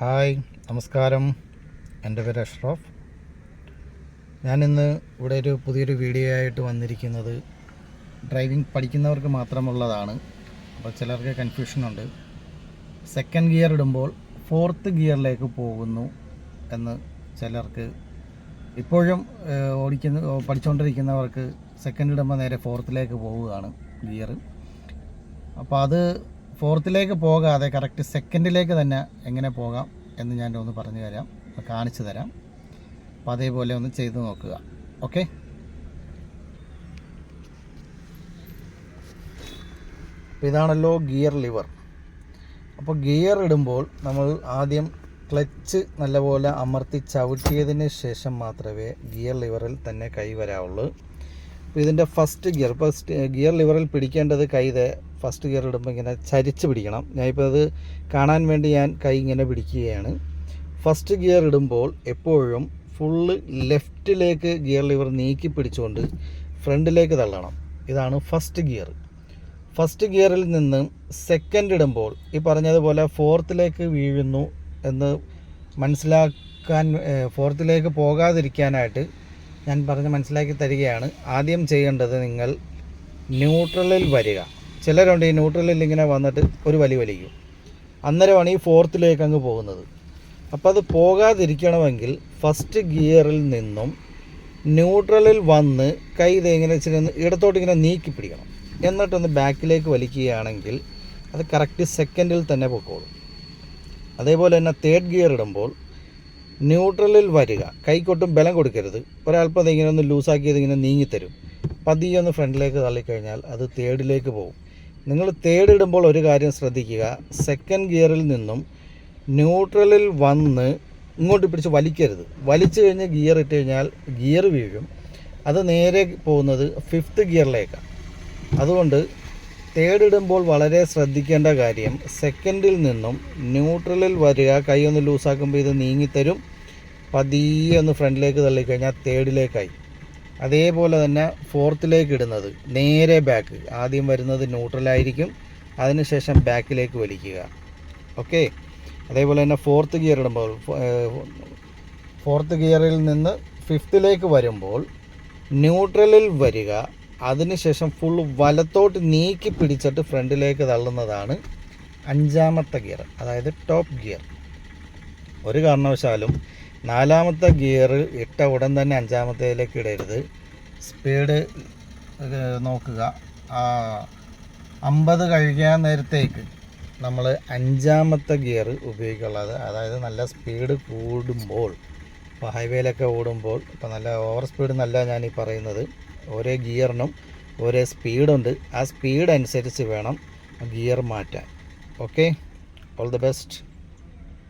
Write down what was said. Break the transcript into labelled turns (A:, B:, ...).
A: Hi, നമസ്കാരം. എൻ്റെ പേര് അഷ്റഫ്. ഞാനിന്ന് ഇവിടെ ഒരു പുതിയൊരു വീഡിയോ ആയിട്ട് വന്നിരിക്കുന്നത് ഡ്രൈവിംഗ് പഠിക്കുന്നവർക്ക് മാത്രമുള്ളതാണ്. അപ്പോൾ ചിലർക്ക് കൺഫ്യൂഷനുണ്ട്. സെക്കൻഡ് ഗിയർ ഇടുമ്പോൾ ഫോർത്ത് ഗിയറിലേക്ക് പോകുന്നു എന്ന് ചിലർക്ക് ഇപ്പോഴും പഠിച്ചുകൊണ്ടിരിക്കുന്നവർക്ക് സെക്കൻഡ് ഇടുമ്പോൾ നേരെ ഫോർത്തിലേക്ക് പോവുകയാണ് ഗിയർ. അപ്പോൾ അത് ഫോർത്തിലേക്ക് പോകാതെ കറക്റ്റ് സെക്കൻഡിലേക്ക് തന്നെ എങ്ങനെ പോകാം എന്ന് ഞാൻ ഒന്ന് പറഞ്ഞു തരാം, കാണിച്ചു തരാം. അപ്പോൾ അതേപോലെ ഒന്ന് ചെയ്ത് നോക്കുക. ഓക്കെ. ഇതാണല്ലോ ഗിയർ ലിവർ. അപ്പോൾ ഗിയർ ഇടുമ്പോൾ നമ്മൾ ആദ്യം ക്ലച്ച് നല്ലപോലെ അമർത്തി ചവിട്ടിയതിന് ശേഷം മാത്രമേ ഗിയർ ലിവറിൽ തന്നെ കൈ വരാവുള്ളൂ. അപ്പോൾ ഇതിൻ്റെ ഫസ്റ്റ് ഗിയർ ലിവറിൽ പിടിക്കേണ്ടത് ഫസ്റ്റ് ഗിയർ ഇടുമ്പോൾ ഇങ്ങനെ ചരിച്ച് പിടിക്കണം. ഞാനിപ്പോൾ അത് കാണാൻ വേണ്ടി ഞാൻ കൈ ഇങ്ങനെ പിടിക്കുകയാണ്. ഫസ്റ്റ് ഗിയർ ഇടുമ്പോൾ എപ്പോഴും ഫുള്ള് ലെഫ്റ്റിലേക്ക് ഗിയർ ലിവർ നീക്കി പിടിച്ചുകൊണ്ട് ഫ്രണ്ടിലേക്ക് തള്ളണം. ഇതാണ് ഫസ്റ്റ് ഗിയർ. ഫസ്റ്റ് ഗിയറിൽ നിന്ന് സെക്കൻഡ് ഇടുമ്പോൾ ഈ പറഞ്ഞതുപോലെ ഫോർത്തിലേക്ക് വീഴുന്നു എന്ന് മനസ്സിലാക്കാൻ, ഫോർത്തിലേക്ക് പോകാതിരിക്കാനായിട്ട് ഞാൻ മനസ്സിലാക്കി തരികയാണ്. ആദ്യം ചെയ്യേണ്ടത്, നിങ്ങൾ ന്യൂട്രലിൽ വരിക. ചിലരുണ്ട് ഈ ന്യൂട്രലിൽ ഇങ്ങനെ വന്നിട്ട് ഒരു വലിക്കും, അന്നേരമാണ് ഈ ഫോർത്തിലേക്ക് അങ്ങ് പോകുന്നത്. അപ്പോൾ അത് പോകാതിരിക്കണമെങ്കിൽ ഫസ്റ്റ് ഗിയറിൽ നിന്നും ന്യൂട്രലിൽ വന്ന് കൈ ഇങ്ങനെ ഇടത്തോട്ട് ഇങ്ങനെ നീക്കി പിടിക്കണം. എന്നിട്ടൊന്ന് ബാക്കിലേക്ക് വലിക്കുകയാണെങ്കിൽ അത് കറക്റ്റ് സെക്കൻഡിൽ തന്നെ പൊക്കോളും. അതേപോലെ തന്നെ തേർഡ് ഗിയർ ഇടുമ്പോൾ ന്യൂട്രലിൽ വരിക, കൈക്കൊട്ടും ബലം കൊടുക്കരുത്. ഒരല്പം അതിങ്ങനെ ഒന്ന് ലൂസാക്കിയത് ഇങ്ങനെ നീങ്ങിത്തരും. പതിയെ ഒന്ന് ഫ്രണ്ടിലേക്ക് തള്ളിക്കഴിഞ്ഞാൽ അത് തേർഡിലേക്ക് പോകും. നിങ്ങൾ തേർഡ് ഇടുമ്പോൾ ഒരു കാര്യം ശ്രദ്ധിക്കുക, സെക്കൻഡ് ഗിയറിൽ നിന്നും ന്യൂട്രലിൽ വന്ന് ഇങ്ങോട്ട് പിടിച്ച് വലിക്കരുത്. വലിച്ചു കഴിഞ്ഞ് ഗിയർ ഇട്ട് കഴിഞ്ഞാൽ ഗിയർ വീഴും. അത് നേരെ പോകുന്നത് ഫിഫ്ത്ത് ഗിയറിലേക്കാണ്. അതുകൊണ്ട് തേർഡ് ഇടുമ്പോൾ വളരെ ശ്രദ്ധിക്കേണ്ട കാര്യം, സെക്കൻഡിൽ നിന്നും ന്യൂട്രലിൽ വരിക, കൈ ഒന്ന് ലൂസാക്കുമ്പോൾ ഇത് നീങ്ങിത്തരും. പതിയെ ഒന്ന് ഫ്രണ്ടിലേക്ക് തള്ളിക്കഴിഞ്ഞാൽ തേർഡിലേക്കായി. അതേപോലെ തന്നെ ഫോർത്തിലേക്ക് ഇടുന്നത് നേരെ ബാക്ക്, ആദ്യം വരുന്നത് ന്യൂട്രലായിരിക്കും, അതിനുശേഷം ബാക്കിലേക്ക് വലിക്കുക. ഓക്കെ. അതേപോലെ തന്നെ ഫോർത്ത് ഗിയർ ഇടുമ്പോൾ ഫോർത്ത് ഗിയറിൽ നിന്ന് ഫിഫ്ത്തിലേക്ക് വരുമ്പോൾ ന്യൂട്രലിൽ വരിക, അതിനുശേഷം ഫുൾ വലത്തോട്ട് നീക്കി പിടിച്ചിട്ട് ഫ്രണ്ടിലേക്ക് തള്ളുന്നതാണ് അഞ്ചാമത്തെ ഗിയർ, അതായത് ടോപ്പ് ഗിയർ. ഒരു കാരണവശാലും നാലാമത്തെ ഗിയർ ഇട്ട ഉടൻ തന്നെ അഞ്ചാമത്തേലേക്ക് ഇടരുത്. സ്പീഡ് നോക്കുക. 50 കഴിക്കാൻ നേരത്തേക്ക് നമ്മൾ അഞ്ചാമത്തെ ഗിയർ ഉപയോഗിക്കുള്ളത്. അതായത് നല്ല സ്പീഡ് കൂടുമ്പോൾ, ഇപ്പോൾ ഹൈവേയിലൊക്കെ ഓടുമ്പോൾ, ഇപ്പോൾ നല്ല ഓവർ സ്പീഡ് നല്ല ഞാൻ ഈ പറയുന്നത്, ഓരോ ഗിയറിനും ഓരോ സ്പീഡുണ്ട്. ആ സ്പീഡ് അനുസരിച്ച് വേണം ഗിയർ മാറ്റാൻ. ഓക്കെ. All the best.